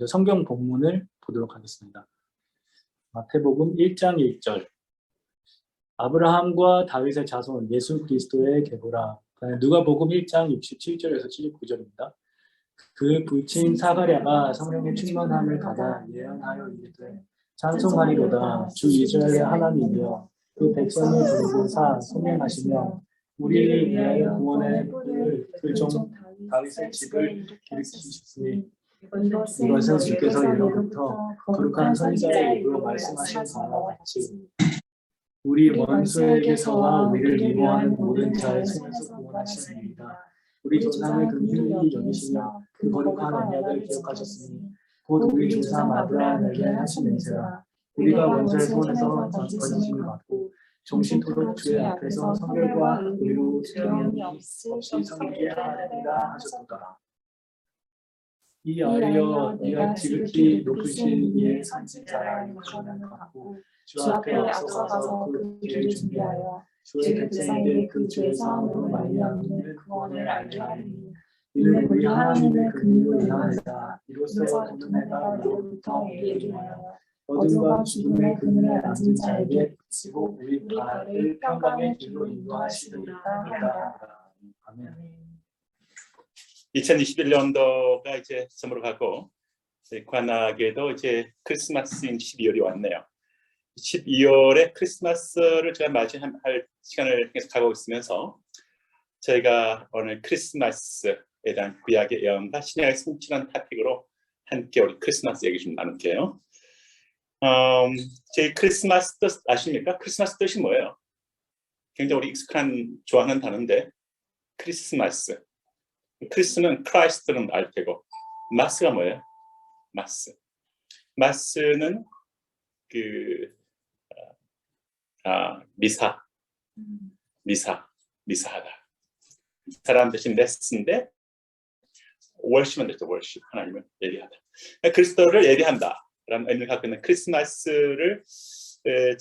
성경 본문을 보도록 하겠습니다. 마태복음 1장 1절. 아브라함과 다윗의 자손 예수 그리스도의 계보라. 누가복음 1장 67절에서 79절입니다. 그 부친 사가랴가 성령의 충만함을 받아 예언하여 이르되 찬송하리로다. 주 이스라엘의 하나님이여 그 백성을 부르고사 소명하시며 우리를 위하여 구원의 뿔을 그 종 다윗의 집을 일으키셨으니 이것은 주께서 예로부터 거룩한 선지자의 입으로 말씀하신 바와 같이 우리 원수에게서와 우리를 미워하는 모든 자의 손에서 구원하시느니라. 우리 조상을 긍휼히 여기시며 그 거룩한 언약을 기억하셨으니 곧 우리 조상 아브라함에게 하신 맹세라. 우리가 원수의 손에서 건지심을 받고 종신토록 주의 앞에서 성결과 의로 지킴이 없이 섬기게 하리라 하셨도다. 이 아이여 네가 지극히 높으신 이의 선지자라 일컬음을 받고 주 앞에 앞서가서 그 길을 준비하여 주의 백성에게 그 주의 사함으로 말미암는 구원을 알게 하리니 이는 우리 하나님의 긍휼로 인하여라. 이로써 도는 해가 우리로부터 우리에게 하여 어둠과 죽음의 그늘에 앉은 자에게 비치고 우리 발을 평강의 길로 인도하시리라 하리라. 아멘. 2021년도가 이제 저물어 가고 관악에도 이제 크리스마스인 12월이 왔네요. 12월에 크리스마스를 제가 맞이할 시간을 계속 가고 있으면서 저희가 오늘 크리스마스에 대한 구약의 예언과 신약의 성취라는 토픽으로 함께 우리 크리스마스 얘기 좀 나눌게요. 제 크리스마스 뜻 아십니까? 크리스마스 뜻이 뭐예요? 굉장히 우리 익숙한 좋아하는 단어인데 크리스마스. 크리스는 크라이스트는 알 테고 마스가 뭐예요? 마스. 마스는 미사하다. 사람 대신 메스인데 월십은 됐죠. 월십. 하나님을 예배하다. 그리스도를 예배한다라는 의미를 갖고 있는 크리스마스를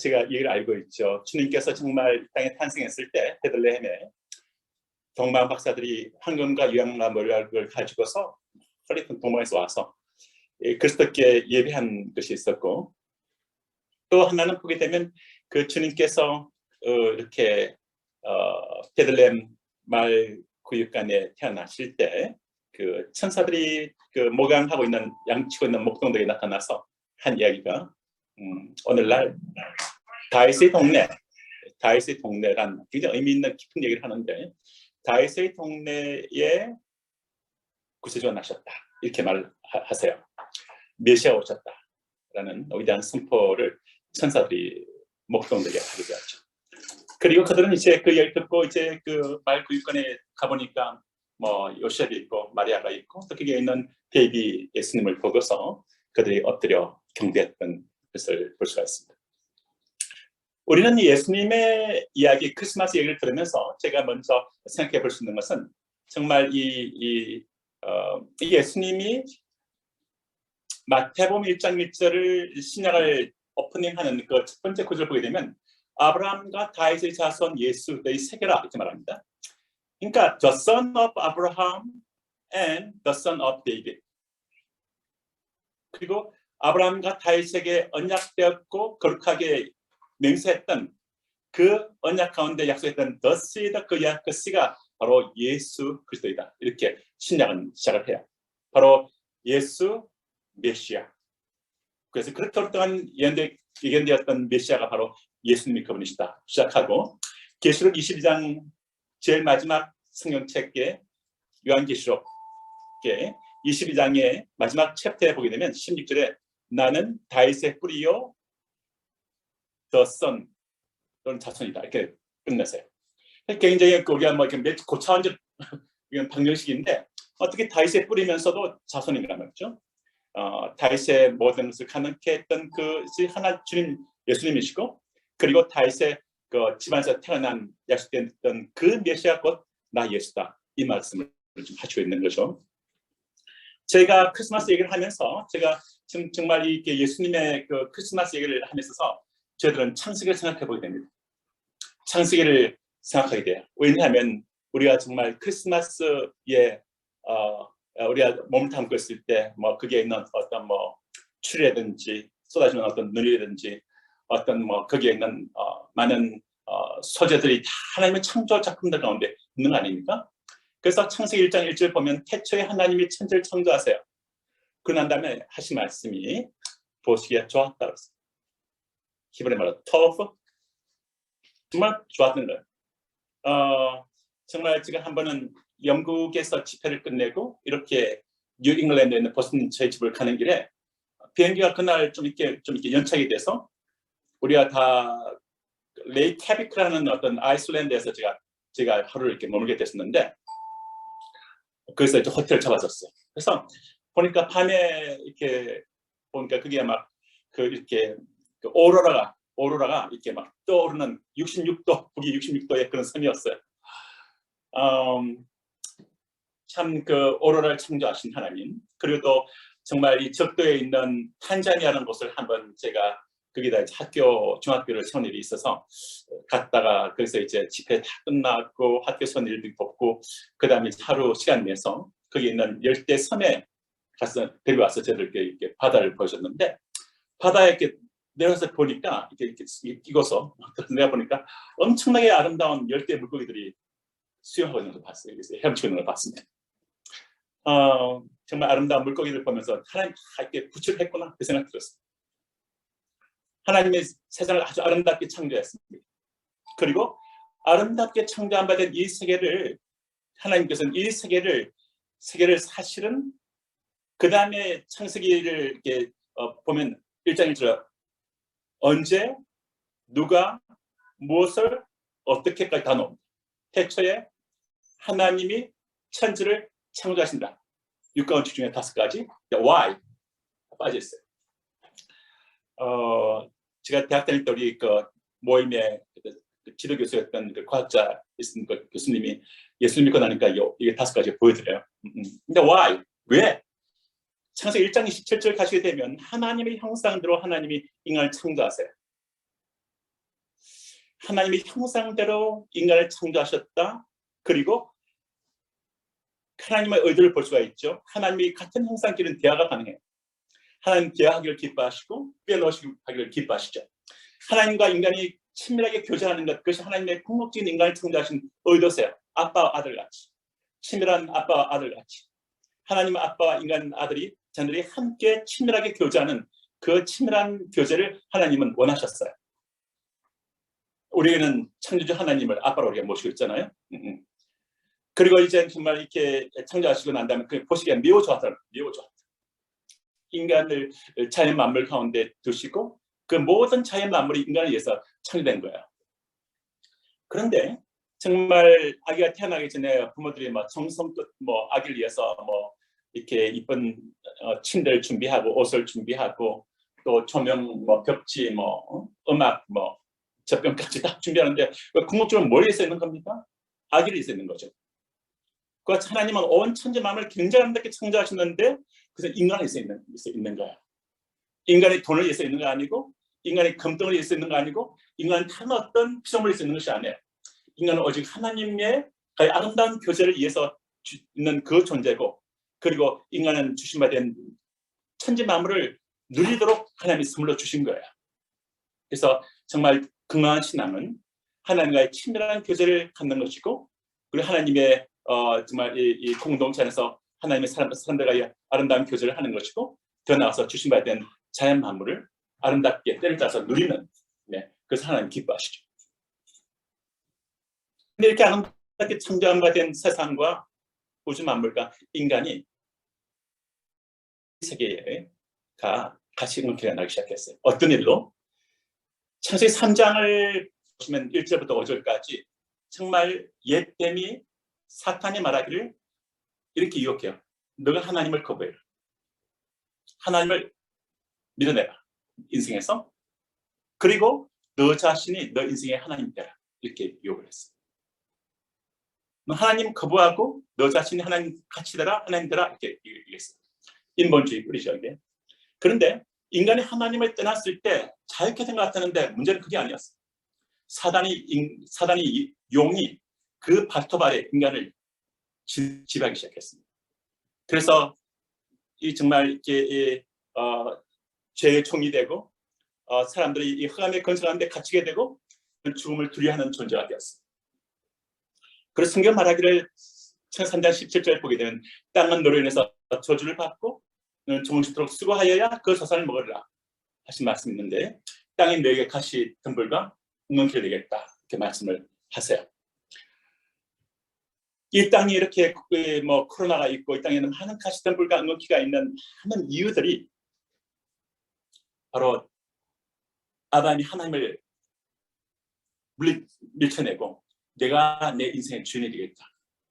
제가 얘기를 알고 있죠. 주님께서 정말 땅에 탄생했을 때 베들레헴에 동방 박사들이 황금과 유황과 몰락을 가지고서 헐리큰 동방에서 와서 그리스도께 예배한 것이 있었고 또 하나는 보게 되면 그 주님께서 이렇게 베들레헴 마을 구육간에 태어나실 때 그 천사들이 그 목양하고 있는 양치고 있는 목동들이 나타나서 한 이야기가 오늘날 다윗의 동네란 굉장히 의미 있는 깊은 얘기를 하는데 다윗의 동네에 구세주가 나셨다 이렇게 말하세요. 메시아 오셨다라는 위대한 선포를 천사들이 목동들에게 하게 되었죠. 그리고 그들은 이제 그 얘기 듣고 이제 그 마을 구육관에 가보니까 뭐 요셉이 있고 마리아가 있고 또 거기에 있는 베이비 예수님을 보고서 그들이 엎드려 경배했던 것을 볼 수가 있습니다. 우리는 예수님의 이야기, 크리스마스 얘기를 들으면서 제가 먼저 생각해 볼 수 있는 것은 정말 이 예수님이 마태복음 1장 1절을 신약을 오프닝하는 그 첫 번째 구절을 보게 되면 아브라함과 다윗의 자손 예수의 세계라 이렇게 말합니다. 그러니까 the son of Abraham and the son of David. 그리고 아브라함과 다윗에게 언약되었고 거룩하게 맹세했던 그 언약 가운데 약속했던 the seed, 그 씨가 바로 예수 그리스도이다. 이렇게 신약은 시작을 해요. 바로 예수 메시아. 그래서 그렇게 오랫동안 예견되었던 메시아가 바로 예수님이 그분이시다. 시작하고 계시록 22장 제일 마지막 성경책에 요한계시록에 22장의 마지막 챕터에 보게 되면 16절에 나는 다윗의 뿌리요 the son 또는 자손이다 이렇게 끝내세요. 굉장히 우리가 뭐 이렇게 고차원적 이건 방정식인데 어떻게 다윗에 뿌리면서도 자손인가 말이죠. 다윗의 모든 것을 가능케 했던 그것이 하나 주님 예수님이시고 그리고 다윗의 그 집안에서 태어난 약속됐던 그 메시아 곧 나 예수다 이 말씀을 좀 하시고 있는 거죠. 제가 크리스마스 얘기를 하면서 제가 지금 정말 이게 예수님의 그 크리스마스 얘기를 하면서 저희들은 창세기를 생각해 보게 됩니다. 창세기를 생각하게 돼요. 왜냐하면 우리가 정말 크리스마스에 우리가 몸을 담고 있을 때 뭐 그게 있는 어떤 뭐 추리라든지 쏟아지는 어떤 눈이라든지 어떤 뭐 거기에 있는 많은 소재들이 다 하나님의 창조 작품들 가운데 있는 거 아닙니까? 그래서 창세기 1장 1절 보면 태초에 하나님이 천지를 창조하세요. 그런 다음에 하신 말씀이 보시기에 좋았다 그랬어요. 히브리 말로 토프 정말 좋았던 거예요. 정말 제가 한 번은 영국에서 집회를 끝내고 이렇게 뉴 잉글랜드에 있는 보스턴 저희 집을 가는 길에 비행기가 그날 좀 이렇게 연착이 돼서 우리가 다 레이캐비크라는 어떤 아이슬란드에서 제가 하루를 이렇게 머물게 됐었는데 거기서 이제 호텔을 잡았었어요. 그래서 보니까 밤에 이렇게 보니까 그게 막 그 이렇게 그 오로라가 이렇게 막 떠오르는 66도 북위 66도의 그런 섬이었어요. 참 그 오로라를 창조하신 하나님 그리고 또 정말 이 적도에 있는 탄자니아라는 곳을 한번 제가 거기다 이제 중학교를 세운 일이 있어서 갔다가 그래서 이제 집회 다 끝났고 학교 세운 일도 돕고 그 다음에 하루 시간 내서 거기 있는 열대 섬에 가서 데려와서 저들께 이렇게 바다를 보여줬는데 바다에 이렇게 내려서 보니까 이렇게 끼고서 내가 보니까 엄청나게 아름다운 열대 물고기들이 수영하고 있는 걸 봤어요. 그래서 헤엄치고 있는 걸 봤습니다. 정말 아름다운 물고기들 보면서 하나님 이렇게 구출했구나 그 생각 들었어요. 하나님의 세상을 아주 아름답게 창조했습니다. 그리고 아름답게 창조한 바 된 이 세계를 하나님께서는 이 세계를 사실은 그 다음에 창세기를 이렇게 보면 1장 1절 언제 누가 무엇을 어떻게까지 다 놓습니다. 태초에 하나님이 천지를 창조하신다. 육가원칙 중에 5가지 why 빠져있어요. 제가 대학 다닐 때 우리 그 모임에 지도 교수였던 그 과학자 있는 그 교수님이 예수 믿고 나니까 이게 5가지 보여드려요. 근데 why? 왜? 창세기 1장 27절 가시게 되면 하나님의 형상대로 하나님이 인간을 창조하세요. 하나님의 형상대로 인간을 창조하셨다. 그리고 하나님의 의도를 볼 수가 있죠. 하나님이 같은 형상끼리는 대화가 가능해요. 하나님 대화하기를 기뻐하시고 빼놓으시기를 기뻐하시죠. 하나님과 인간이 친밀하게 교제하는 것 그것이 하나님의 궁극적인 인간을 창조하신 의도세요. 아빠와 아들같이 친밀한 아빠와 아들같이 하나님 아빠와 인간 아들이 자녀들이 함께 친밀하게 교제하는 그 친밀한 교제를 하나님은 원하셨어요. 우리는 창조주 하나님을 아빠로 우리가 모시고 있잖아요. 그리고 이제 정말 이렇게 창조하시고 난 다음에 그 보시기에 매우 좋았다. 인간을 자연 만물 가운데 두시고 그 모든 자연 만물이 인간을 위해서 창조된 거예요. 그런데 정말 아기가 태어나기 전에 부모들이 막 정성껏 뭐 아기를 위해서 뭐 이렇게 이쁜 침대를 준비하고 옷을 준비하고 또 조명 뭐 벽지 뭐 음악 뭐 젖병까지 다 준비하는데 궁극적으로 뭘 위해서 있는 겁니까? 아기를 위해서 있는 거죠. 그 하나님은 온 천지 만물을 굉장히 아름답게 창조하셨는데 그래서 인간을 위해서 있는 거예요. 인간의 돈을 위해서 있는 거 아니고 인간의 금덩을 위해서 있는 거 아니고 인간은 다른 어떤 피조물을 위해서 있는 것이 아니에요. 인간은 오직 하나님의 아름다운 교제를 위해서 있는 그 존재고 그리고 인간은 주신 바 된 천지 만물을 누리도록 하나님이 선물로 주신 거예요. 그래서 정말 건강한 신앙은 하나님과의 친밀한 교제를 갖는 것이고 그리고 하나님의 정말 이 공동체 안에서 하나님의 사람들과 아름다운 교제를 하는 것이고 더 나아가서 주신 바 된 자연 만물을 아름답게 때를 따서 누리는 그래서 하나님 기뻐하시죠. 근데 이렇게 아름답게 창조한 바 된 세상과 우주 만물과 인간이 세계가 같이 응케가 나기 시작했어요. 어떤 일로? 창세기 3장을 보시면 1절부터 5절까지 정말 옛뱀이 사탄이 말하기를 이렇게 유혹해요. 너가 하나님을 거부해라. 하나님을 밀어내라. 인생에서. 그리고 너 자신이 너 인생의 하나님 되라. 이렇게 유혹을 했어요. 너 하나님 거부하고 너 자신이 하나님 같이 되라. 하나님 되라. 이렇게 얘기했어요. 인본주의 뿌리죠, 이게. 그런데 인간이 하나님을 떠났을 때 자유롭게 생각하는데 문제는 그게 아니었어요. 사단이 용이 그 발톱 아래 인간을 지배하기 시작했습니다. 그래서 이 정말 이렇게 죄의 총이 되고 사람들이 이 흑암의 건설하는데 갇히게 되고 죽음을 두려워하는 존재가 되었습니다. 그래서 성경 말하기를 창세기 3장 17절 보게 되면 땅은 너로 인해서 저주를 받고 종식토록 수고하여야 그 소산을 먹으리라 하신 말씀이 있는데 땅이 너에게 가시 덤불과 웅덩이가 되겠다 이렇게 말씀을 하세요. 이 땅이 이렇게 뭐 코로나가 있고 이 땅에는 많은 가시 덤불과 웅덩이가 있는 많은 이유들이 바로 아담이 하나님을 밀쳐내고 내가 내 인생의 주인이 되겠다.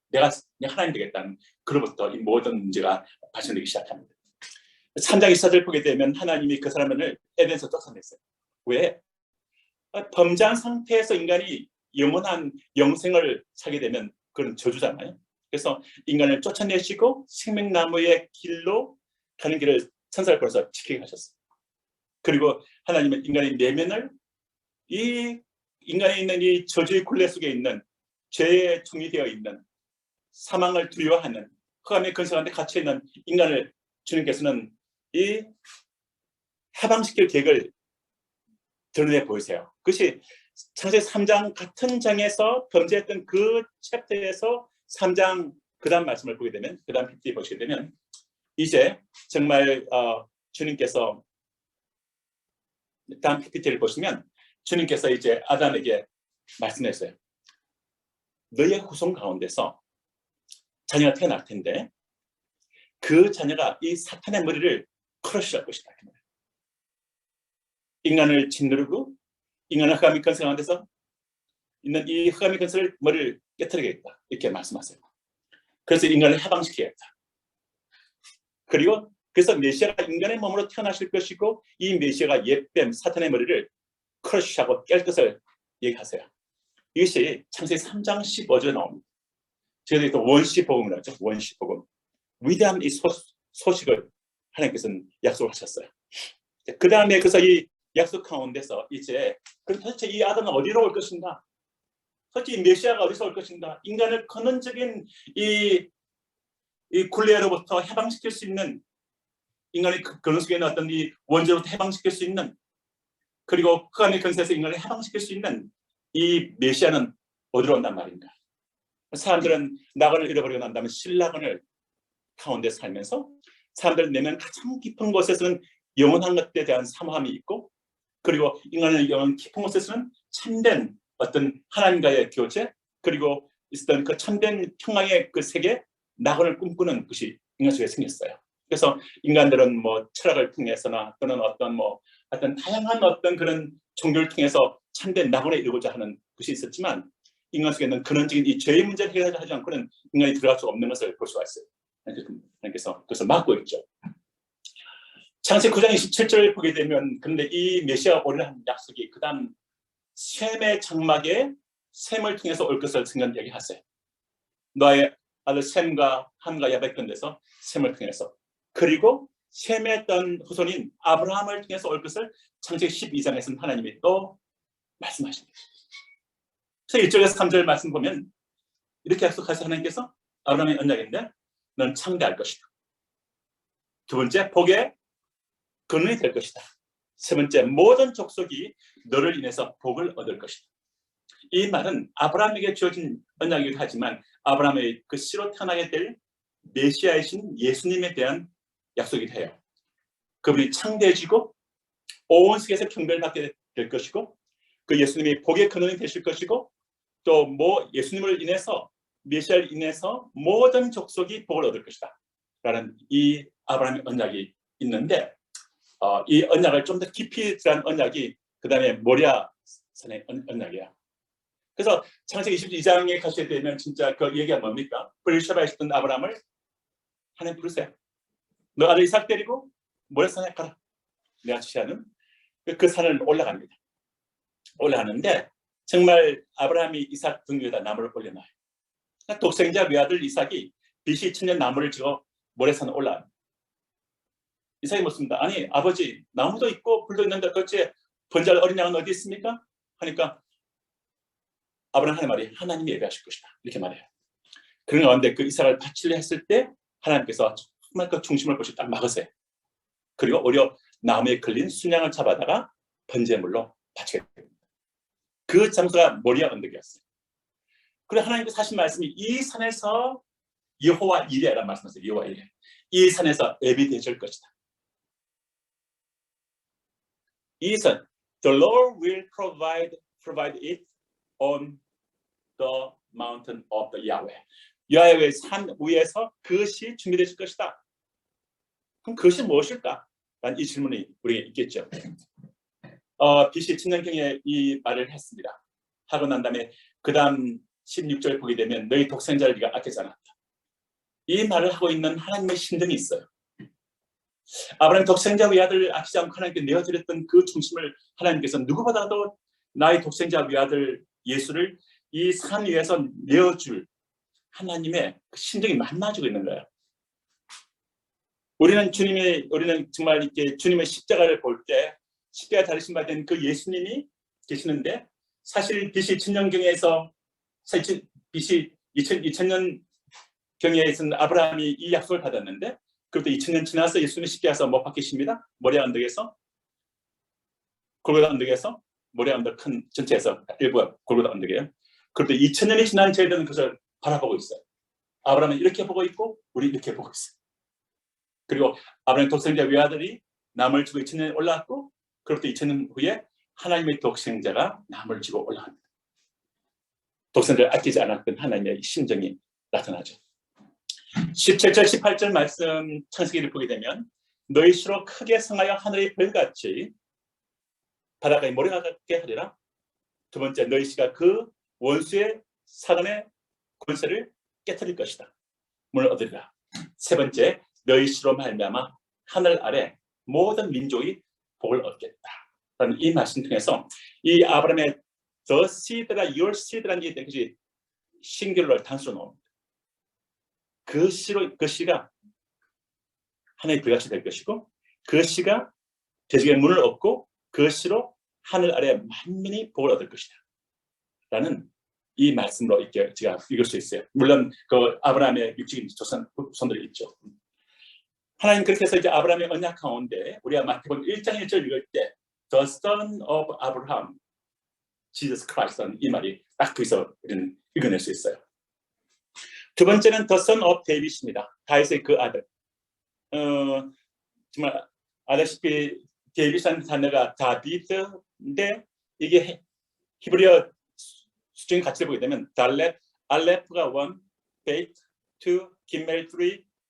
내가 하나님 되겠다는 그로부터 이 모든 문제가 발생되기 시작합니다. 3장 24절 보게 되면 하나님이 그 사람을 에덴에서 쫓아냈어요. 왜? 범죄한 상태에서 인간이 영원한 영생을 살게 되면 그건 저주잖아요. 그래서 인간을 쫓아내시고 생명나무의 길로 가는 길을 천사를 보내서 지키게 하셨어요. 그리고 하나님은 인간의 내면을 이 인간에 있는 이 저주의 굴레 속에 있는 죄의 총이 되어 있는 사망을 두려워하는 흑암의 근성한테 갇혀 있는 인간을 주님께서는 이 해방시킬 계획을 드러내 보이세요. 그것이 창세기 3장 같은 장에서 범죄했던 그 챕터에서 3장 그 다음 말씀을 보게 되면 그 다음 PPT 보시게 되면 이제 정말 주님께서 다음 PPT를 보시면 주님께서 이제 아담에게 말씀했어요. 너의 후손 가운데서 자녀가 태어날 텐데 그 자녀가 이 사탄의 머리를 크러쉬할 것이다. 인간을 짓누르고 인간의 흑암의 근성 가운데서 있는 이 흑암의 근성을 머리를 깨트리겠다. 이렇게 말씀하세요. 그래서 인간을 해방시키겠다. 그리고 그래서 메시아가 인간의 몸으로 태어나실 것이고 이 메시아가 옛뱀 사탄의 머리를 크러쉬하고 깰 것을 얘기하세요. 이것이 창세기 3장 15절에 나옵니다. 제가 또 원시복음이라고 하죠. 원시복음. 위대한 이 소식을 하나님께서는 약속을 하셨어요. 그 다음에 그래서 이 약속 가운데서 이제 그럼 도대체 이 아담은 어디로 올 것인가? 도대체 이 메시아가 어디서 올 것인가? 인간을 근원적인 이 굴레로부터 해방시킬 수 있는 인간의 근원 속에 있는 어떤 이 원죄로부터 해방시킬 수 있는 그리고 흑암의 근세에서 인간을 해방시킬 수 있는 이 메시아는 어디로 온단 말인가? 사람들은 낙원을 잃어버리고 난 다음에 신낙원을 가운데 살면서 사람들 내면 가장 깊은 곳에서는 영원한 것에 대한 사모함이 있고 그리고 인간의 영혼 깊은 곳에서는 참된 어떤 하나님과의 교제 그리고 있었던 그 참된 평강의 그 세계 낙원을 꿈꾸는 것이 인간 속에 생겼어요. 그래서 인간들은 뭐 철학을 통해서나 또는 어떤 다양한 어떤 그런 종교를 통해서 참된 낙원에 이르고자 하는 것이 있었지만 인간 속에는 근원적인 이 죄의 문제를 해결하지 않고는 인간이 들어갈 수 없는 것을 볼 수가 있어요. 하나님께서 그것을 막고 있죠. 창세기 9장 27절을 보게 되면 그런데 이 메시아가 오리라는 약속이 그 다음 셈의 장막에 셈을 통해서 올 것을 성경 얘기하세요. 너의 아들 셈과 함과 야벳건데서 셈을 통해서 그리고 셈의 어떤 후손인 아브라함을 통해서 올 것을 창세기 12장에서는 하나님이 또 말씀하십니다. 그래서 1절에서 3절 말씀 보면 이렇게 약속하셔서 하나님께서 아브라함의 언약인데 너는 창대할 것이다. 두 번째 복의 근원이 될 것이다. 세 번째 모든 족속이 너를 인해서 복을 얻을 것이다. 이 말은 아브라함에게 주어진 언약이기도 하지만 아브라함의 그 씨로 태어나게 될 메시아이신 예수님에 대한 약속이 돼요. 그분이 창대해지고 온 세계에서 경배를 받게 될 것이고 그 예수님이 복의 근원이 되실 것이고 또 뭐 예수님을 인해서 메시아를 인해서 모든 족속이 복을 얻을 것이다 라는 이 아브라함의 언약이 있는데 이 언약을 좀 더 깊이 들어간 언약이 그 다음에 모리아 산의 언약이야. 그래서 창세기 22장에 가시게 되면 진짜 그 얘기가 뭡니까? 브엘셰바에 있었던 아브라함을 하나님 부르세요. 너 아들 이삭 데리고 모래산에 가라. 내가 지시하는 그 산을 올라갑니다. 올라가는데 정말 아브라함이 이삭 등 위에다 나무를 올려놔요. 독생자 외아들 이삭이 BC 1000년 나무를 지어 모래산에 올라갑니다. 이삭이 묻습니다. 아니 아버지 나무도 있고 불도 있는데 도대체 번제할 어린 양은 어디 있습니까? 하니까 아브라함 하는 말이 하나님이 예배하실 것이다. 이렇게 말해요. 그런 가운데 그 이삭을 바치려 했을 때 하나님께서 정말 그 중심을 보시 딱 막으세요. 그리고 오히려 나무에 걸린 순양을 잡아다가 번제물로 바치게 됩니다. 그 장소가 모리아 언덕이었어요. 그리고 하나님께서 하신 말씀이 이 산에서 여호와 이레라는 말씀하세요. 여호와 이레. 이 산에서 예비 되실 것이다. 이 산, the Lord will provide it on the mountain of the Yahweh. 야훼의 산 위에서 그것이 준비되실 것이다. 그럼 그것이 무엇일까? 라는 이 질문이 우리에게 있겠죠. BC 1000년경에 이 말을 했습니다. 하고 난 다음에 그 다음 16절 보게 되면 너희 독생자를 네가 아끼지 않았다. 이 말을 하고 있는 하나님의 심정이 있어요. 아브라함 독생자 외아들을 아끼지 않고 하나님께 내어드렸던 그 중심을 하나님께서 누구보다도 나의 독생자 외아들 예수를 이 산 위에서 내어줄 하나님의 그 심정이 만나지고 있는 거예요. 우리는 정말 이렇게 주님의 십자가를 볼 때 십자가 달리신 바 된 그 예수님이 계시는데 사실 BC 1000년경에서 BC 2000년 경에서는 아브라함이 이 약속을 받았는데 그것도 2000년 지나서 예수님이 십자가에서 못 박히십니다. 모리아 언덕에서 골고다 언덕에서 모리아 언덕 큰 전체에서 일부가 골고다 언덕이에요. 그것도 2000년이 지난 저희들은 그것을 바라보고 있어요. 아브라함은 이렇게 보고 있고 우리 이렇게 보고 있어요. 그리고 아브라함 독생자 외아들이 나무를 지고 2000년에 올라왔고 그것도 2000년 후에 하나님의 독생자가 나무를 지고 올라갑니다. 독생자를 아끼지 않았던 하나님의 심정이 나타나죠. 17절 18절 말씀 창세기를 보게 되면 너희 시로 크게 성하여 하늘의 별같이 바닷가에 모래가 같게 하리라. 두 번째 너희 시가 그 원수의 사단의 권세를 깨뜨릴 것이다. 문을 얻으리라. 세 번째 너희 시로 말미암아 하늘 아래 모든 민족이 복을 얻겠다. 라는 이 말씀 통해서 이 아브라함의 the seed라 your seed라는 게 되게 싱귤러를 단수로 나옵니다. 그 씨가 하나의 불같이 될 것이고 그 씨가 대적의 문을 얻고 그 씨로 하늘 아래 만민이 복을 얻을 것이다. 라는 이 말씀으로 이렇게 제가 읽을 수 있어요. 물론 그 아브라함의 육적인 조선들이 있죠. 하나님 그렇게 해서 이제 아브라함의 언약 가운데 우리가 마태복음 1장 1절 읽을 때 The Son of Abraham, Jesus Christ라는 이 말이 딱 거기서 우리는 읽어낼 수 있어요. 두 번째는 The Son of David입니다. 다윗의 그 아들. 정말 아다시피 데이빗이라는 단어가 다비드인데 이게 히브리어 수적인 가치를 보게 되면 달렛, 알레프가 1, 베이트, 2, 김멜 3,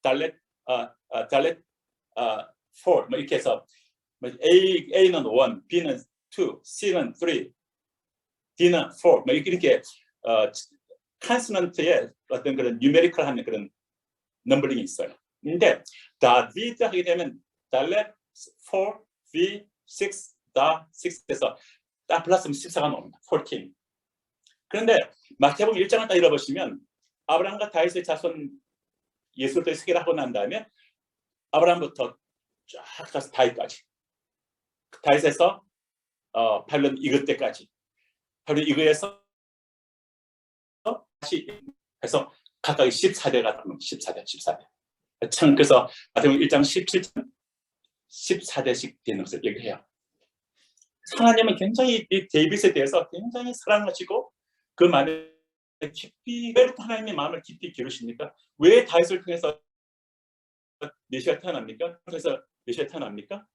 달렛, 달렛 4 뭐 이렇게 해서 A는 1, B는 2, C는 3, D는 4 뭐 이렇게 컨소넌트의 어떤 그런 뉴메리컬 하는 그런 넘버링이 있어요. 근데 다비드 하게 되면 달렛 4, V, 6, 다 6에서 딱 플러스면 14가 나옵니다. 14. 그런데 마태복음 1장을 딱 읽어보시면 아브라함과 다윗의 자손 예수를 세계를 하고 난 다음에 아브라함부터 쫙 가서 다윗까지 다윗에서 발론 이그 때까지 발론 이그에서 다시 해서 각각 14대가 14대 참 그래서 마태복음 1장 17장 14대씩 되는 것을 얘기해요. 하나님은 굉장히 이 데이빗에 대해서 굉장히 사랑하시고 그 마음에 깊이 왜 하나님의 마음을 깊이 기르십니까? 왜 다윗을 통해서 메시아가 태어납니까? 그래서 메시아가 태어납니까?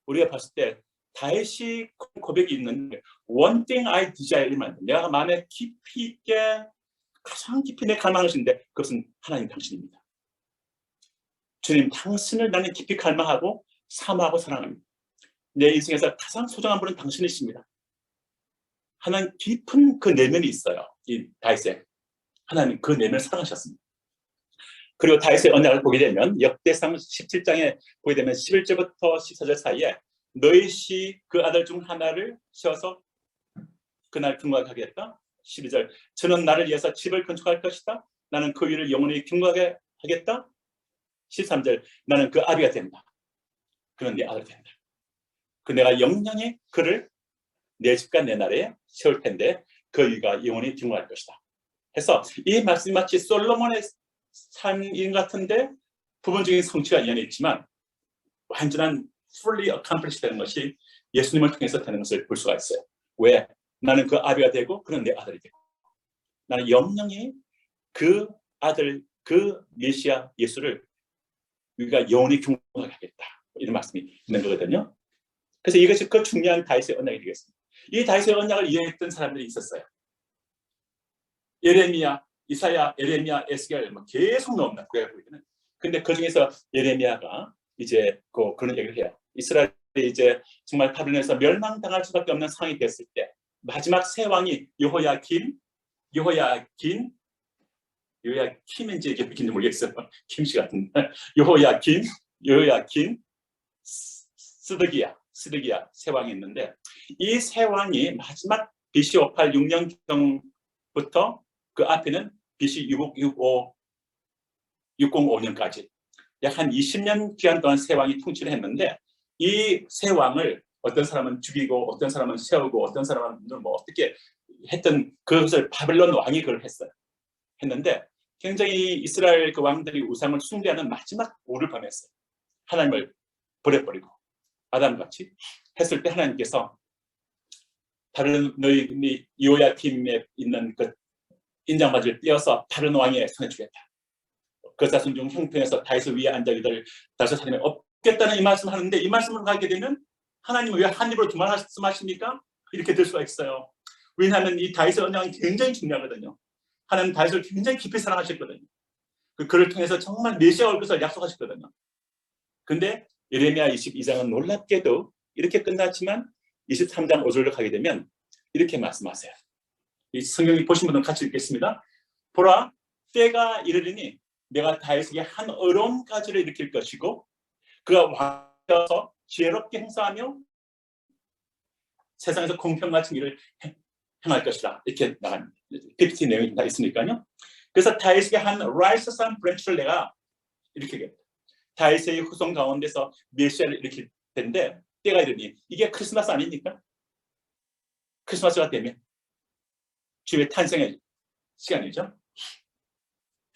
우리가 봤을 때 다윗이 고백이 있는데 One thing I desire만 내가 마음에 깊이 있게 가장 깊이 내 갈망하시는데 그것은 하나님 당신입니다. 주님 당신을 나는 깊이 갈망하고 사모하고 사랑합니다. 내 인생에서 가장 소중한 분은 당신이십니다. 하나님 깊은 그 내면이 있어요. 이 다윗의 하나님 그 내면을 사랑하셨습니다. 그리고 다윗의 언약을 보게 되면 역대상 17장에 보게 되면 11절부터 14절 사이에 너희 시 그 아들 중 하나를 세워서 그날 경고하게 하겠다. 12절 저는 나를 위해서 집을 건축할 것이다. 나는 그 위를 영원히 경고하게 하겠다. 13절 나는 그 아비가 된다. 그는 내 아들이 된다. 그 내가 영영히 그를 내 집과 내 나라에 세울 텐데 그 위가 영원히 경고할 것이다. 해서 이 말씀이 마치 솔로몬의 삶인 같은데 부분적인 성취가 이안에 있지만 완전한 fully accomplished 되는 것이 예수님을 통해서 되는 것을 볼 수가 있어요. 왜? 나는 그 아비가 되고 그는 내 아들이 되고 나는 영영히 그 아들 그 메시아 예수를 우리가 영원히 경고하게 하겠다. 이런 말씀이 있는 거거든요. 그래서 이것이 그 중요한 다윗의 언약이 되겠습니다. 이 다윗의 언약을 이해했던 사람들이 있었어요. 예레미야, 이사야, 예레미야, 에스겔 계속 나옵니다. 근데 그 중에서 예레미야가 이제 그런 얘기를 해요. 이스라엘이 이제 정말 바벨론에서 멸망당할 수밖에 없는 상황이 됐을 때 마지막 세 왕이 요호야김인지 이게 무슨지 모르겠어요. 김씨 같은 요호야김, 스드기야 세 왕이 있는데 이 세 왕이 마지막 BC 586년경부터 그 앞에는 BC 605년까지 약 한 20년 기간 동안 세 왕이 통치를 했는데 이 세 왕을 어떤 사람은 죽이고 어떤 사람은 세우고 어떤 사람은 뭐 어떻게 했던 그것을 바벨론 왕이 그걸 했는데 굉장히 이스라엘 그 왕들이 우상을 숭배하는 마지막 오를 범했어요. 하나님을 버려버리고 아담같이 했을 때 하나님께서 다른 너희 요야김에 있는 그 인장바지를 떼어서 다른 왕의 손에 주겠다. 그 자손 중 형편에서 다윗을 위에 앉아 이들 다윗을 사람에 없겠다는 이 말씀을 하는데 이 말씀을 하게 되면 하나님은 왜 한 입으로 두 말씀하십니까? 이렇게 될 수가 있어요. 왜냐하면 이 다윗의 언약은 굉장히 중요하거든요. 하나님 다윗을 굉장히 깊이 사랑하셨거든요. 그를 통해서 정말 메시아 올 것을 약속하셨거든요. 근데 예레미야 22장은 놀랍게도 이렇게 끝났지만 23장 5절로 가게 되면 이렇게 말씀하세요. 이 성경이 보신 분들은 같이 읽겠습니다. 보라, 때가 이르리니 내가 다윗에게 한 어려운 가지를 일으킬 것이고 그가 왕이어서 지혜롭게 행사하며 세상에서 공평과 정의를 행할 것이다. 이렇게 나갑니다. PPT 내용이 다 있으니까요. 그래서 다윗에게 한 righteous한 브랜치를 내가 일으키겠다. 다윗의 후손 가운데서 메시아를 일으킬 텐데 때가 이르니 이게 크리스마스 아닙니까? 크리스마스가 되면 주의 탄생의 시간이죠.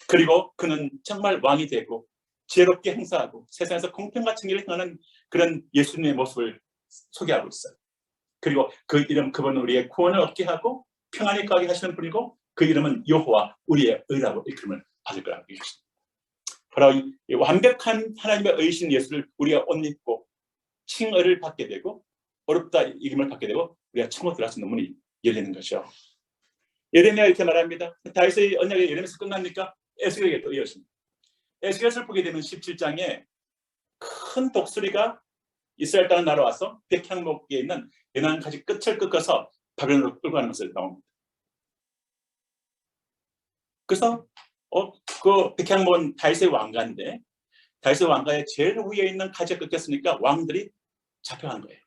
그리고 그는 정말 왕이 되고 지혜롭게 행사하고 세상에서 공평과 정의를 행하는 그런 예수님의 모습을 소개하고 있어요. 그리고 그 이름 그분은 우리의 구원을 얻게 하고 평안에 가게 하시는 분이고 그 이름은 여호와 우리의 의라고 이름을 받을 거라고 얘기했습니다. 바로 이 완벽한 하나님의 의신 예수를 우리가 옷 입고 칭의를 받게 되고 어렵다 이름을 받게 되고 우리가 천국 들어갈 수 있는 문이 열리는 것이죠. 예레미야 이렇게 말합니다. 다윗의 언약이 예레미야에서 끝납니까? 에스겔에게 또 이어집니다. 에스겔을 보게 되면 17장에 큰 독수리가 이스라엘 땅을 날아와서 백향목에 있는 연한 가지 끝을 꺾어서 바벨론으로 끌고 가는 것을 나옵니다. 그래서 그 백향목은 다윗의 왕가인데 다윗의 왕가의 제일 위에 있는 가지가 꺾였으니까 왕들이 잡혀간 거예요.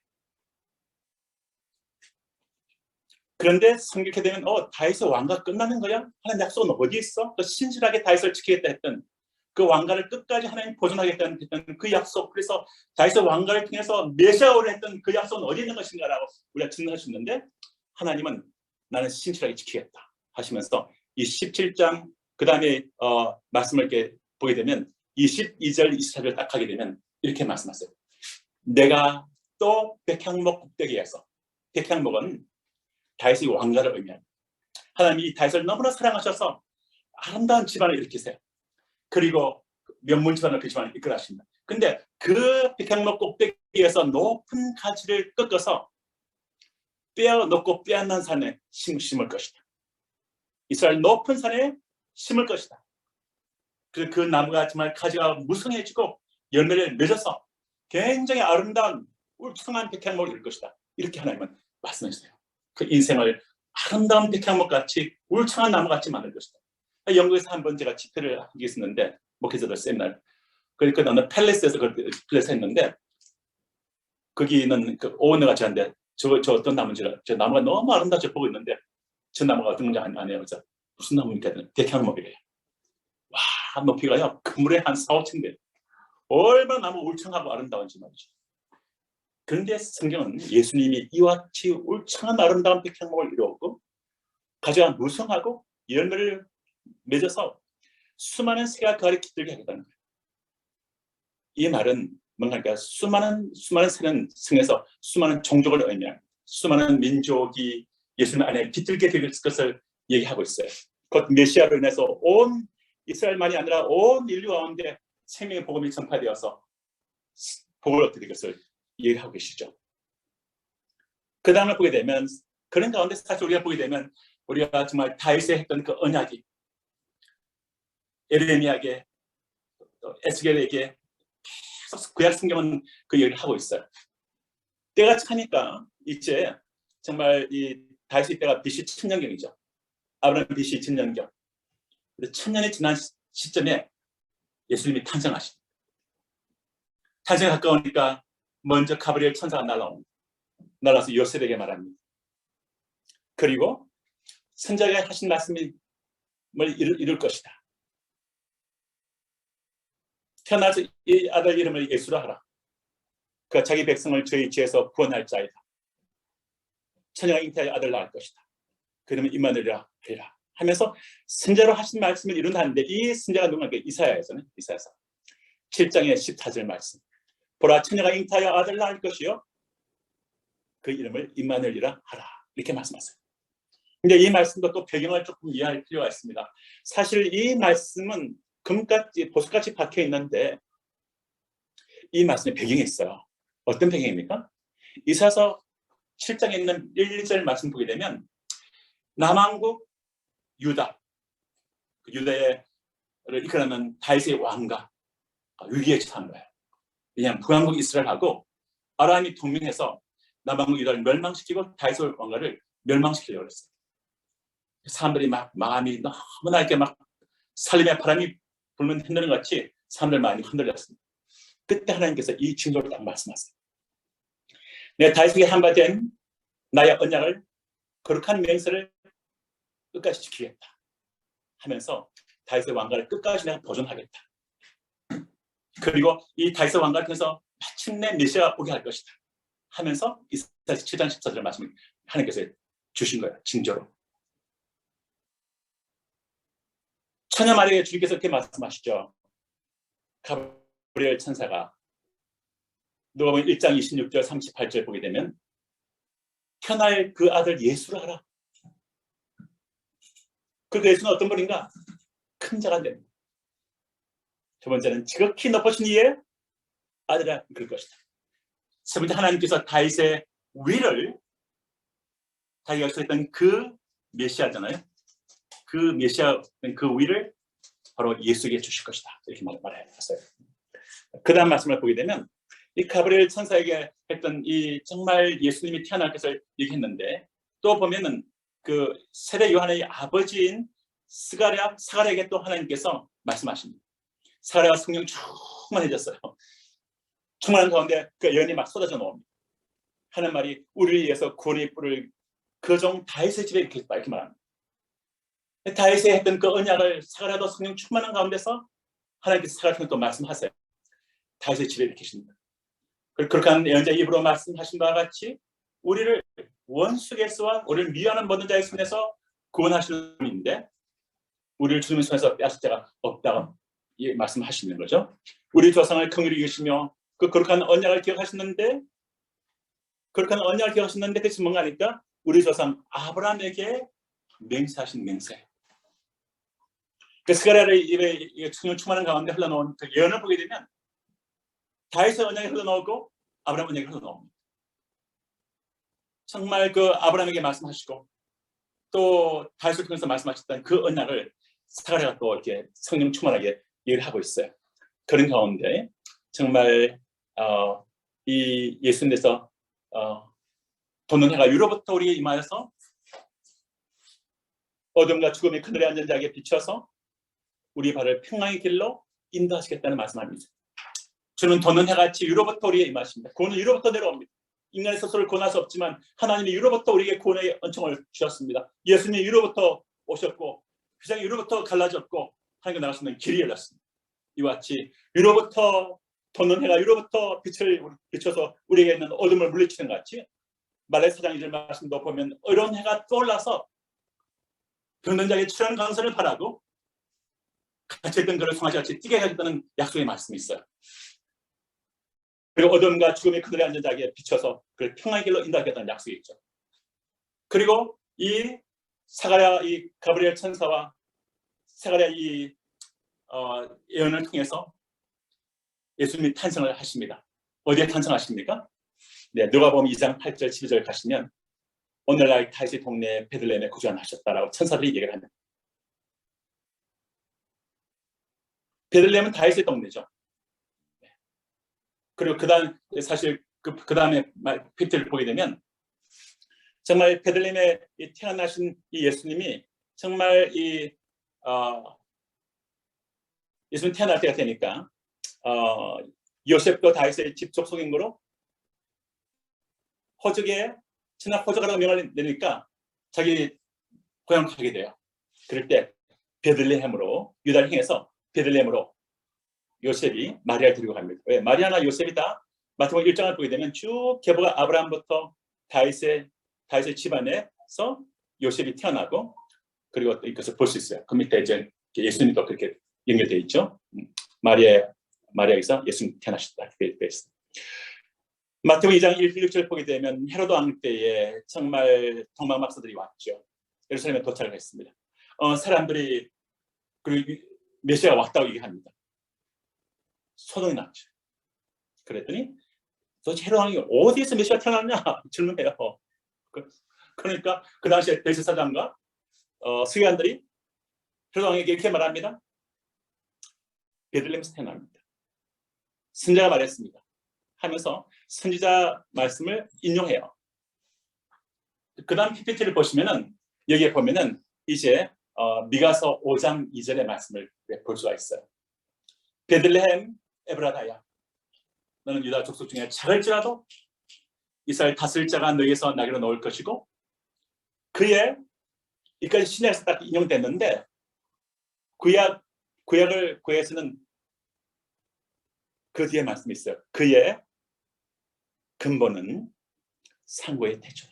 그런데 성격해 되면 다윗의 왕가 끝나는 거야? 하나님 약속은 어디 있어? 또 신실하게 다윗을 지키겠다 했던 그 왕가를 끝까지 하나님 보존하겠다는 그 약속. 그래서 다윗의 왕가를 통해서 메시아를 했던 그 약속은 어디 있는 것인가라고 우리가 증명할 수 있는데 하나님은 나는 신실하게 지키겠다 하시면서 이 17장 그 다음에 말씀을 이렇게 보게 되면 22절 24절 딱 하게 되면 이렇게 말씀하세요. 내가 또 백향목 꼭대기에서 백향목은 다윗의 왕가를 의미합니다. 하나님이 이 다윗을 너무나 사랑하셔서 아름다운 집안을 일으키세요. 그리고 명문 집안을 그 집안을 이끌어 하십니다. 근데 그 백향목 꼭대기에서 높은 가지를 꺾어서 빼어놓고 빼앗는 산에 심을 것이다. 이스라엘 높은 산에 심을 것이다. 그 나무가 정말 가지가 무성해지고 열매를 맺어서 굉장히 아름다운 울창한 백향목을 이룰 것이다. 이렇게 하나님은 말씀하셨어요. 그 인생을 아름다운 백향목 같이 울창한 나무 같이 만들 것이다. 영국에서 한번 제가 집회를 하기 있었는데 목회자들 세미나를 그러니까 나는 팰리스에서 그래서 했는데 거기는 그 오너가 저한테 저 어떤 나무인지 저 나무가 너무 아름답게 보고 있는데 저 나무가 어떤 건지 아니에요. 그래서 무슨 나무입니까? 백향목이래요. 와 높이가요 건물에 한 4, 5층 돼요. 얼마나 나무 울창하고 아름다운지 말이죠. 그런데 성경은 예수님이 이와 같이 울창한 아름다운 백향목을 이루었고 가장 무성하고 열매를 맺어서 수많은 새가 그 아래 깃들게 하겠다는 거예요. 이 말은 뭔가 그러니까 수많은 새는 성에서 수많은 종족을 의미합니다. 수많은 민족이 예수님 안에 깃들게 될 것을 얘기하고 있어요. 곧 메시아로 인해서 온 이스라엘만이 아니라 온 인류 가운데 생명의 복음이 전파되어서 복을 얻게 될 것을 얘기하고 계시죠. 그 다음을 보게 되면 그런 가운데 사실 우리가 보게 되면 우리가 정말 다윗이 했던 그 언약이 에레미야에게 에스겔에게 계속 구약 성경은 그 얘기를 하고 있어요. 때가 차니까 이제 정말 이 다윗의 때가 BC 1000년경이죠. 아브라함 BC 2000년경. 1000년이 지난 시점에 예수님이 탄생하십니다. 탄생에 가까우니까 먼저 가브리엘 천사가 날아와서 요셉에게 말합니다. 그리고 선자가 하신 말씀을 이룰 것이다. 태어나서 이 아들 이름을 예수라 하라. 그 자기 백성을 저희 죄에서 구원할 자이다. 처녀가 잉태하여 아들 낳을 것이다. 그 이름은 임마누엘이라 하리라. 하면서 선자로 하신 말씀을 이룬다는데 이 선자가 누구냐? 이사야에서는 이사야서 7장의 14절 말씀. 보라 처녀가 잉태하여 아들 낳을 것이요 그 이름을 임마누엘이라 하라. 이렇게 말씀하세요. 근데 이 말씀도 또 배경을 조금 이해할 필요가 있습니다. 사실 이 말씀은 금같이 보석같이 박혀 있는데 이 말씀에 배경이 있어요. 어떤 배경입니까? 이사야서 7장에 있는 1, 2절 말씀 보게 되면 남왕국 유다, 유다를 이끌어가는 다윗의 왕가 위기에 처한 거예요. 왜냐하면 북왕국 이스라엘하고 아람이 동맹해서 남왕국 유다를 멸망시키고 다윗의 왕가를 멸망시키려고 했어요. 사람들이 막 마음이 너무나 이렇게 막 살림의 바람이 불면 흔드는 것 같이 사람들 마음이 흔들렸습니다. 그때 하나님께서 이 징조를 딱 말씀하세요. 내가 다윗에게 한바된 나의 언약을 거룩한 맹세를 끝까지 지키겠다 하면서 다윗의 왕가를 끝까지 내가 보존하겠다. 그리고 이 다윗의 왕가를 통해서 마침내 메시아가 오게 할 것이다 하면서 이사야 7장 14절 말씀을 하나님께서 주신 거예요. 징조로. 처녀 마리아에게 주님께서 이렇게 말씀하시죠. 가브리엘 천사가 누가복음 1장 26절 38절 보게 되면 태어날 그 아들 예수를 하라. 그 예수는 어떤 분인가? 큰 자가 됩니다. 두 번째는 지극히 높으신 이의 아들이라 그럴 것이다. 세 번째 하나님께서 다윗의 위를 자기가 약속했던 그 메시아잖아요. 그 메시아 그 위를 바로 예수에게 주실 것이다. 이렇게 말했어요. 그 다음 말씀을 보게 되면 이 가브리엘 천사에게 했던 이 정말 예수님이 태어날 것을 얘기했는데 또 보면은 그 세례 요한의 아버지인 스가랴에게 또 하나님께서 말씀하십니다. 스가랴가 성령 충만해졌어요. 충만한 가운데 그 연이 막 쏟아져 나옵니다. 하는 말이 우리를 위해서 구원의 뿔을 그 종 다윗의 집에 이렇게 말합니다. 다윗이 했던 그 언약을 스가랴도 성령 충만한 가운데서 하나님께서 스가랴를 또 말씀하세요. 다윗의 집에 계십니다. 그렇게 하는 예언자 입으로 말씀하신 바와 같이 우리를 원수계수와 우리를 미워하는 모든 자의 손에서 구원하시는 분인데 우리를 주님의 손에서 빼앗을 자가 없다고 말씀하시는 거죠. 우리 조상을 긍휼히 여기시며 그 거룩한 언약을 기억하셨는데 그것이 뭔가 하니까 우리 조상 아브라함에게 맹세하신 맹세. 그 스가랴의 입에 성령 충만한 가운데 흘러나온 그 예언을 보게 되면 다윗의 언약이 흘러나오고 아브라함 언약이 흘러나옵니다. 정말 그 아브라함에게 말씀하시고 또 다윗을 통해서 말씀하셨던 그 언약을 스가랴가 또 이렇게 성령 충만하게 얘기를 하고 있어요. 그런 가운데 정말 이 예수님께서 돕는 해가 유로부터 우리에게 임하여서 어둠과 죽음의 그늘에 앉은 자에게 비춰서 우리 발을 평강의 길로 인도하시겠다는 말씀합니다. 주는 돋는 해같이 위로부터 우리에게 임하십니다. 구원은 위로부터 내려옵니다. 인간의 스스로를 구원할 수 없지만 하나님이 위로부터 우리에게 구원의 은총을 주셨습니다. 예수님이 위로부터 오셨고 휘장이 위로부터 갈라졌고 하나님과 나갈 수 있는 길이 열렸습니다. 이와 같이 위로부터 돋는 해가 위로부터 빛을 비춰서 우리에게 있는 어둠을 물리치는 것 같이 말라기 4장 2절 말씀도 보면 어려운 해가 떠올라서 병든 자에게 출현 강선을 바라고 갇혀있던 그를 송아지 같이 뛰게 하겠다는 약속의 말씀이 있어요. 그리고 어둠과 죽음의 그늘에 앉은 자에게 비춰서 그를 평안의 길로 인도하겠다는 약속이 있죠. 그리고 이 사가랴 이 가브리엘 천사와 사가랴 이 예언을 통해서 예수님이 탄생을 하십니다. 어디에 탄생하십니까? 네, 누가복음 2장 8절 12절 가시면 오늘날 다윗의 동네 베들레헴에 거주하셨다라고 천사들이 얘기를 합니다. 베들레헴은 다윗의 동네죠. 그리고 그다음 사실 그 다음에 PPT를 보게 되면 정말 베들레헴에 태어나신 이 예수님이 정말 예수님 태어날 때가 되니까 요셉과 다윗의 집 족속인으로 호적에 친학 호적하라고 명을 내니까 자기 고향 가게 돼요. 그럴 때 베들레헴으로 유다를 향해서 베들레헴으로 요셉이 마리아를 데리고 갑니다. 왜? 마리아나 요셉이 다 마태복음 1장을 보게 되면 쭉 계보가 아브라함부터 다윗의 집안에서 요셉이 태어나고 그리고 이것을 볼 수 있어요. 그 밑에 이제 예수님도 그렇게 연결되어 있죠. 마리아에서 예수님 태어나셨다. 그렇게 있어요. 마태복음 2장 1-6절 보게 되면 헤로드 왕 때에 정말 동방박사들이 왔죠. 예루살렘에 도착을 했습니다. 사람들이 그리고 메시아가 왔다고 얘기합니다. 소동이 났죠. 그랬더니 도대체 헤로드 왕이 어디에서 메시아 태어났냐 질문해요. 그러니까 그 당시에 대제사장과 서기관들이 헤로드 왕에게 이렇게 말합니다. 베들레헴에서 태어납니다. 선지자가 말했습니다. 하면서 선지자 말씀을 인용해요. 그 다음 PPT를 보시면은 여기에 보면은 이제 미가서 5장 2절의 말씀을 볼 수가 있어요. 베들레헴 에브라다야 너는 유다 족속 중에 작을지라도 이스라엘 다스릴 자가 너에게서 나기로 놓을 것이고 그의 이까지 신약에서 딱 인용됐는데 구약에서는 그 뒤에 말씀이 있어요. 그의 근본은 상고의 태조.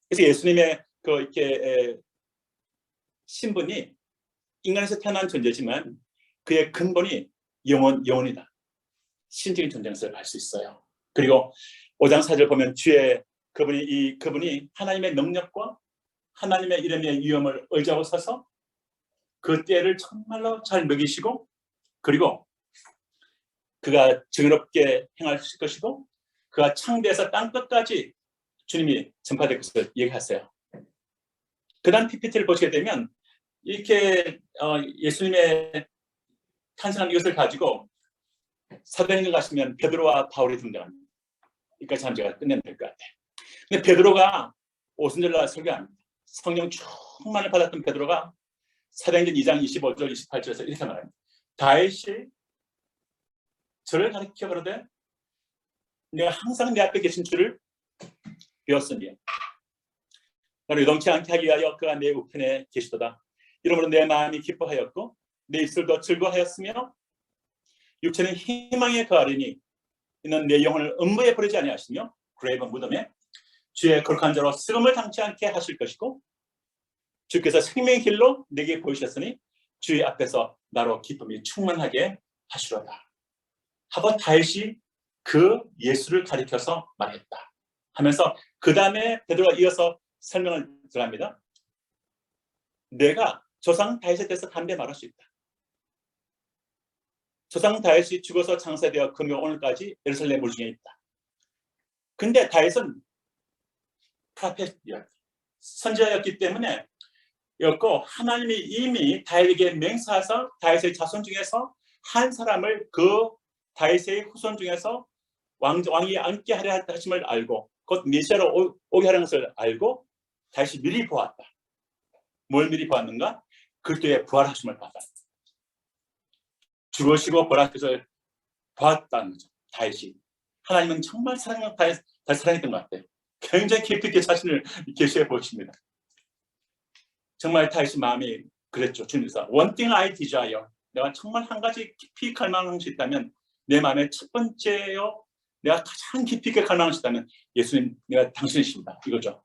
그래서 예수님의 이렇게 신분이 인간에서 태어난 존재지만 그의 근본이 영원이다. 신적인 존재를 알 수 있어요. 그리고 5장 4절 보면 그분이 하나님의 능력과 하나님의 이름의 위엄을 의지하고 서서 그 때를 정말로 잘 먹이시고 그리고 그가 정의롭게 행하실 것이고 그가 창대해서 땅끝까지 주님이 전파될 것을 얘기하세요. 그 다음 PPT를 보시게 되면 이렇게 예수님의 탄생한 이것을 가지고 사도행전 가시면 베드로와 바울이 등장합니다. 여기까지 하면 제가 끝내면 될 것 같아요. 근데 베드로가 오순절날 설교합니다. 성령 충만을 받았던 베드로가 사도행전 2장 25절 28절에서 이렇게 말합니다. 다윗이 저를 가리켜 가로되 내가 항상 내 앞에 계신 줄을 배웠으니 나를 요동치 않게 하기 위하여 그가 내 우편에 계시도다. 이러므로 내 마음이 기뻐하였고 내 입술도 즐거워하였으며 육체는 희망에 거하리니 이는 내 영혼을 음부에 버리지 아니하시며 그레이브 무덤에 주의 거룩한 자로 쓰금을 당치 않게 하실 것이고 주께서 생명의 길로 내게 보이셨으니 주의 앞에서 나로 기쁨이 충만하게 하시로다. 하고 다윗이 그 예수를 가리켜서 말했다 하면서 그 다음에 베드로가 이어서 설명을 들어갑니다. 내가 조상 다윗에 대해서 담대 말할 수 있다. 조상 다윗이 죽어서 장사되어 금요 오늘까지 예루살렘 물중에 있다. 근데 다윗은 프로페트였기 선지자였기 때문에 였고 하나님이 이미 다윗에게 맹세하사 다윗의 자손 중에서 한 사람을 그 다윗의 후손 중에서 왕이 앉게 하려 하심을 알고 곧 메시아로 오게 하는 것을 알고 다윗이 미리 보았다. 뭘 미리 보았는가? 그리스도의 부활하심을 봤다. 죽으시고 부활하셔서 보았다는 거죠. 다윗이. 하나님은 정말 다윗 사랑했던 것 같아요. 굉장히 깊이 있게 자신을 계시해 보십니다. 정말 다윗의 마음이 그랬죠. 주님께서 One thing I desire. 내가 정말 한 가지 깊이 갈망하는 것이 있다면 내 마음의 첫 번째요. 내가 가장 깊이 있게 갈망하는 것이 있다면 예수님, 내가 당신이십니다. 이거죠.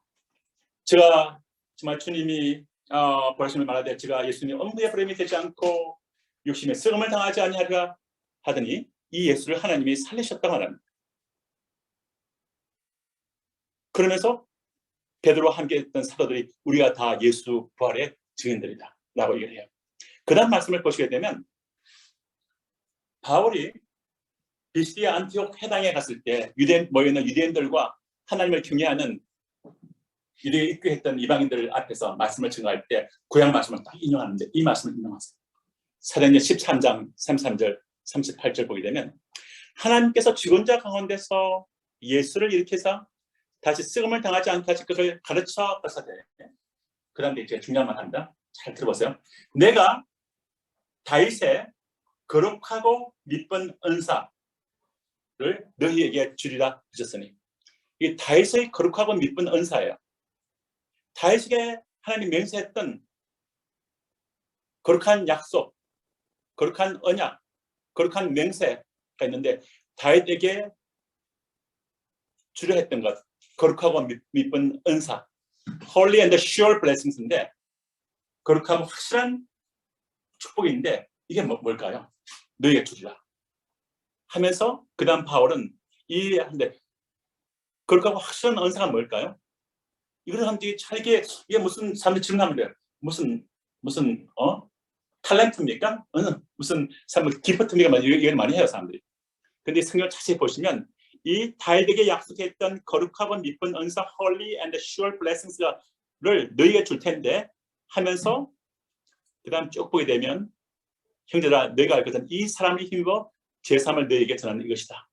제가 정말 주님이 부활하심을 말하되 제가 예수님이 엄부의 부름이 되지 않고 육신의 썩음을 당하지 아니하리라 하더니 이 예수를 하나님이 살리셨다고 말합니다. 그러면서 베드로와 함께 했던 사도들이 우리가 다 예수 부활의 증인들이다 라고 얘기를 해요. 그 다음 말씀을 보시게 되면 바울이 비시디아 안티옥 회당에 갔을 때 모여있는 유대인들과 하나님을 경외하는 유대에 입교했던 이방인들 앞에서 말씀을 증거할 때 구약 말씀을 딱 인용하는데 이 말씀을 인용하세요. 사도행전 13장 33절 38절 보게 되면 하나님께서 죽은 자 가운데서 예수를 일으켜서 다시 썩음을 당하지 않게 하실 것을 가르쳐 가사대. 그 다음에 이제 중요한 말 합니다. 잘 들어보세요. 내가 다윗의 거룩하고 미쁜 은사를 너희에게 주리라 하셨으니 이 다윗의 거룩하고 미쁜 은사예요. 다윗에게 하나님 맹세했던 거룩한 약속, 거룩한 언약, 거룩한 맹세가 있는데 다윗에게 주려 했던 것, 거룩하고 미쁜 은사, Holy and sure blessings인데 거룩하고 확실한 축복인데 이게 뭘까요? 너희에게 주리라 하면서 그 다음 바울은 근데 거룩하고 확실한 은사가 뭘까요? 이걸 사람들이 이게 무슨 사람들이 질문하면 돼요. 무슨 탤런트입니까? 무슨 기프트입니까? 이걸 많이 해요 사람들이. 근데 성경을 자세히 보시면 이 다윗에게 약속했던 거룩하고 미쁜 은사 Holy and sure blessings를 너희에게 줄 텐데 하면서 그 다음 쭉 보게 되면 형제들아 너희가 알 것은 이 사람이 힘입어 제3을 너희에게 전하는 이것이다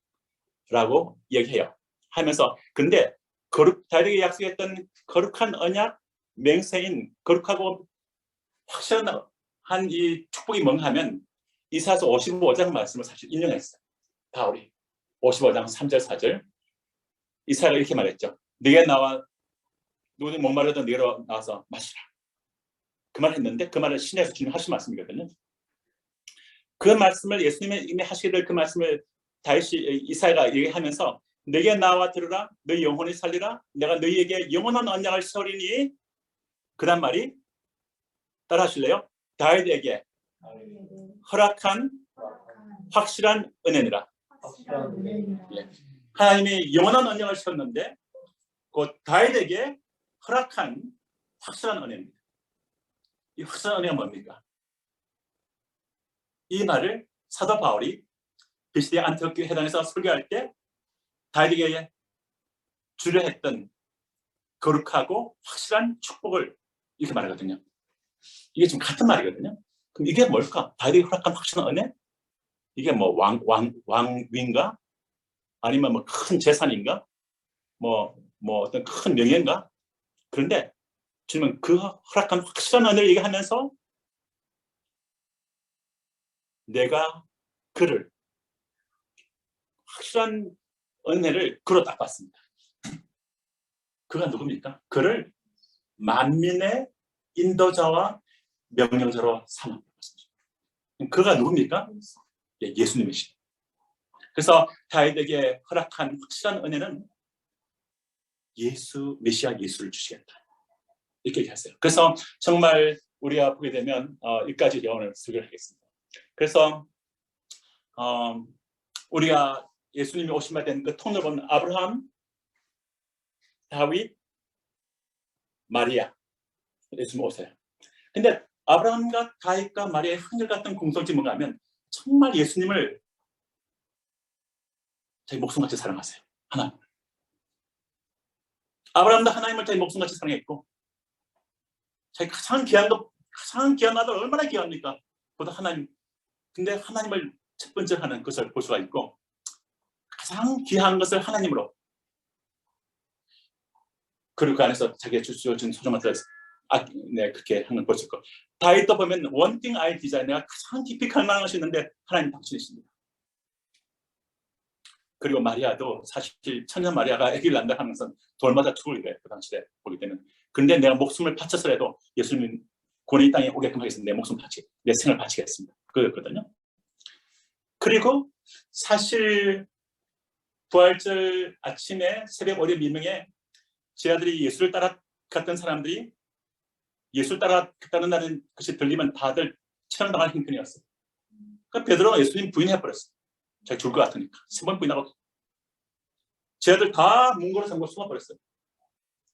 라고 얘기해요. 하면서 근데 다윗에게 약속했던 거룩한 언약 맹세인 거룩하고 확실한 이 축복이 뭔가 하면 이사야서 55장 말씀을 사실 인용했어요. 바울이 55장 3절 4절 이사야가 이렇게 말했죠. 네가 나와 누구든 목마르던 네가 나와서 마시라. 그 말을 했는데 그 말을 신약에서 주님 하신 말씀이거든요. 그 말씀을 예수님이 이미 하시게 될 그 말씀을 이사야가 얘기하면서 내게 나와 들으라 너희 영혼이 살리라 내가 너희에게 영원한 언약을 세우리니 그 다음 말이 따라 하실래요? 다윗에게 허락한 확실한 은혜니라. 예. 하나님이 영원한 언약을 세웠는데 곧 다윗에게 허락한 확실한 은혜입니다. 이 확실한 은혜가 뭡니까? 이 말을 사도 바울이 비시디아 안티옥 회당에서 설교할 때 다윗에게 주려 했던 거룩하고 확실한 축복을 이렇게 말하거든요. 이게 지금 같은 말이거든요. 그럼 이게 뭘까? 다윗에게 허락한 확실한 은혜? 이게 뭐 왕위인가? 아니면 뭐 큰 재산인가? 뭐 어떤 큰 명예인가? 그런데 주님은 그 허락한 확실한 은혜를 얘기하면서 내가 그를 확실한 은혜를 그로 딱 봤습니다. 그가 누굽니까? 그를 만민의 인도자와 명령자로 삼았습니다. 그가 누굽니까? 예수님이시죠. 그래서 다윗에게 허락한 확실한 은혜는 메시아 예수를 주시겠다. 이렇게 얘기했어요. 그래서 정말 우리가 보게 되면 여기까지 오늘 설교를 하겠습니다. 그래서 우리가 예수님이 오신 바 된 그 통을 보면 아브라함, 다윗, 마리아 예수님 오세요. 근데 아브라함과 다윗과 마리아의 한결같은 공통점이 뭔가 하면 정말 예수님을 자기 목숨같이 사랑하세요. 하나님. 아브라함도 하나님을 자기 목숨같이 사랑했고 자기 가장 귀한 아들 얼마나 귀합니까? 보다 하나님. 근데 하나님을 첫 번째 하는 것을 볼 수가 있고 가장 귀한 것을 하나님으로 그리고 그 안에서 자기가 주신 소중한 것을 네, 그렇게 하는 걸 볼 수 있고, 다윗도 보면 one thing I desire, 내가 가장 깊이 갈망하는 것이 있는데 하나님 당신이십니다. 그리고 마리아도 사실 천년 마리아가 아기를 낳는다 하면서 돌마다 죽으래 그 당시에 보기 때문에. 그런데 내가 목숨을 바쳐서라도 예수님 고뇌 땅에 오게끔 하겠습니다. 내 목숨 바치, 내 생을 바치겠습니다. 그거였거든요. 그리고 사실 부활절 아침에 새벽 오려 미명에 제 아들이 예수를 따라갔던 사람들이 예수를 따라갔다는 것이 들리면 다들 처형당할 형편이었어요. 그러니까 베드로가 예수님 부인해버렸어요. 자기 죽을 것 같으니까. 3번 부인하고 제 아들 다 문고로 잠고 숨어버렸어요.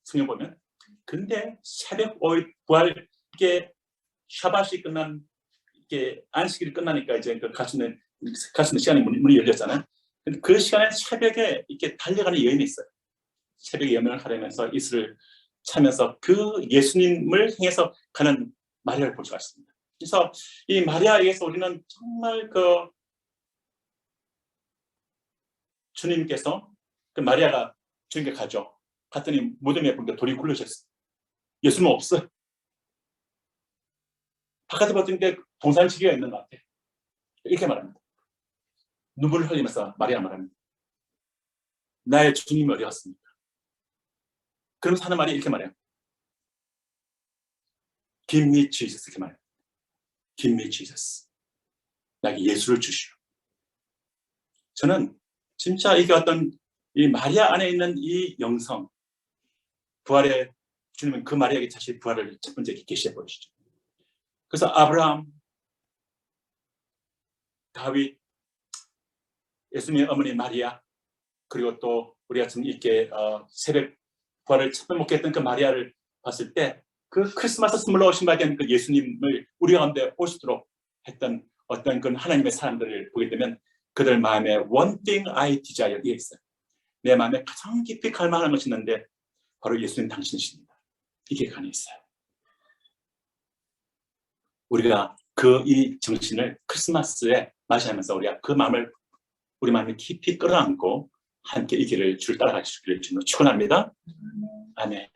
성경 보면. 근데 새벽 5일 부활 이게 샤밧이 끝난 이게 안식일이 끝나니까 이제 그 가시는 시간이 문이 열렸잖아요. 근데 그 시간에 새벽에 이렇게 달려가는 여인이 있어요. 새벽에 여명을 하려면서 이슬을 차면서 그 예수님을 향해서 가는 마리아를 볼 수가 있습니다. 그래서 이 마리아에게서 우리는 정말 그 주님께서 그 마리아가 주님께 가죠. 갔더니 무덤에 보니까 돌이 굴러졌어요. 예수는 없어요. 바깥에 봤더니 동산지기가 있는 것 같아요. 이렇게 말합니다. 눈물을 흘리면서 마리아 말합니다. 나의 주님이 어디 갔습니까? 그러면서 하는 말이 이렇게 말해요. Give me Jesus. 이렇게 말해요. Give me Jesus. 나에게 예수를 주시오. 저는 진짜 이게 어떤 이 마리아 안에 있는 이 영성, 부활의 주님은 그 마리아에게 다시 부활을 첫 번째 계시해 보이시죠. 그래서 아브라함, 다윗, 예수님의 어머니 마리아, 그리고 또 우리가 지금 이렇게 새벽 부활을 첫 번 먹게 했던 그 마리아를 봤을 때 그 크리스마스 선물로 오신 받은 그 예수님을 우리 가운데 오시도록 했던 어떤 그 하나님의 사람들을 보게 되면 그들 마음에 one thing I desire 이게 있어요. 내 마음에 가장 깊이 갈망하는 것이 있는데 바로 예수님 당신이십니다. 이게 간에 있어요. 우리가 이 정신을 크리스마스에 맞이하면서 우리가 그 마음을 우리 마음에 깊이 끌어안고 함께 이 길을 줄 따라가시기를 주님으로 축원합니다. 아멘.